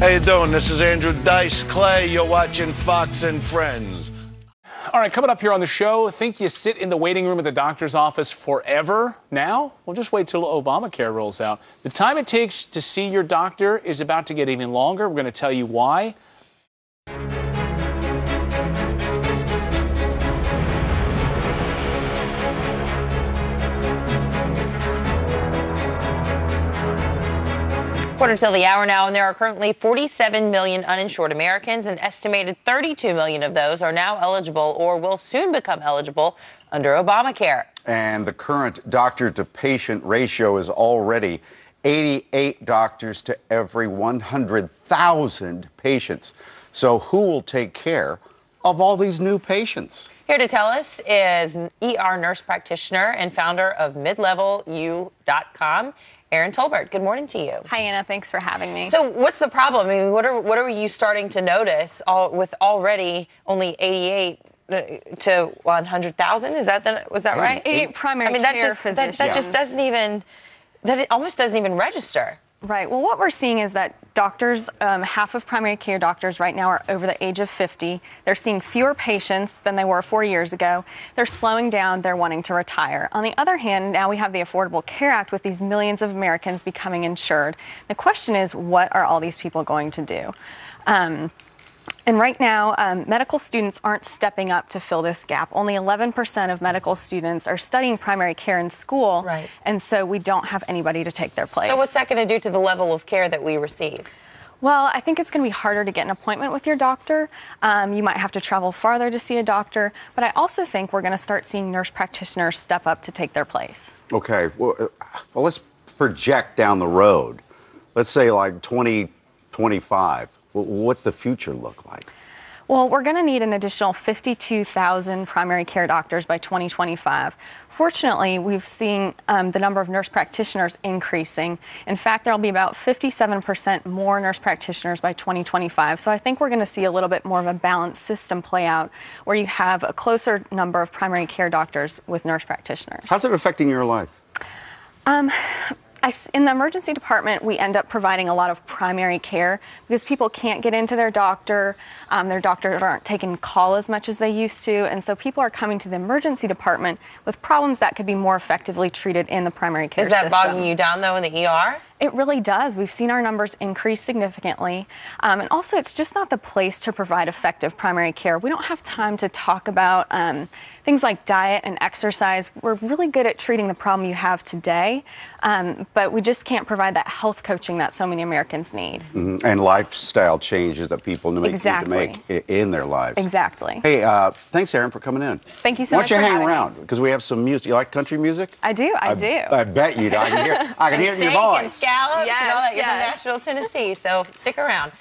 How you doing? This is Andrew Dice Clay. You're watching Fox and Friends. All right, coming up here on the show, think you sit in the waiting room at the doctor's office forever now? Well, just wait till Obamacare rolls out. The time it takes to see your doctor is about to get even longer. We're going to tell you why. Quarter till the hour now, and there are currently 47 million uninsured Americans. An estimated 32 million of those are now eligible or will soon become eligible under Obamacare. And the current doctor-to-patient ratio is already 88 doctors to every 100,000 patients. So who will take care of all these new patients? Here to tell us is ER nurse practitioner and founder of midlevalu.com, Erin Tolbert. Good morning to you. Hi, Anna. Thanks for having me. So what's the problem? I mean, what are you starting to notice with already only 88 to 100,000? Was that right? 88 primary care physicians. That just doesn't even, it almost doesn't even register. Right. Well, what we're seeing is that doctors, half of primary care doctors right now are over the age of 50. They're seeing fewer patients than they were 4 years ago. They're slowing down. They're wanting to retire. On the other hand, now we have the Affordable Care Act with these millions of Americans becoming insured. The question is, what are all these people going to do? And right now, medical students aren't stepping up to fill this gap. Only 11% of medical students are studying primary care in school, right. And so we don't have anybody to take their place. So what's that going to do to the level of care that we receive? Well, I think it's going to be harder to get an appointment with your doctor. You might have to travel farther to see a doctor, but I also think we're going to start seeing nurse practitioners step up to take their place. Okay, well let's project down the road. Let's say like 2025. What's the future look like? Well, we're going to need an additional 52,000 primary care doctors by 2025. Fortunately, we've seen the number of nurse practitioners increasing. In fact, there'll be about 57% more nurse practitioners by 2025. So I think we're going to see a little bit more of a balanced system play out where you have a closer number of primary care doctors with nurse practitioners. How's it affecting your life? In the emergency department, we end up providing a lot of primary care because people can't get into their doctor. Their doctors aren't taking call as much as they used to. And so people are coming to the emergency department with problems that could be more effectively treated in the primary care system. Is that bogging you down, though, in the ER? It really does. We've seen our numbers increase significantly. And also, it's just not the place to provide effective primary care. We don't have time to talk about things like diet and exercise. We're really good at treating the problem you have today, but we just can't provide that health coaching that so many Americans need. Mm-hmm. And lifestyle changes that people need to make in their lives. Exactly. Hey, thanks, Erin, for coming in. Thank you so much for having me. Why don't you hang around? Because we have some music. You like country music? I do. I do. I bet you do. I can hear it in your voice. Scallops yes, and all that. You're from yes. Nashville, Tennessee, so stick around.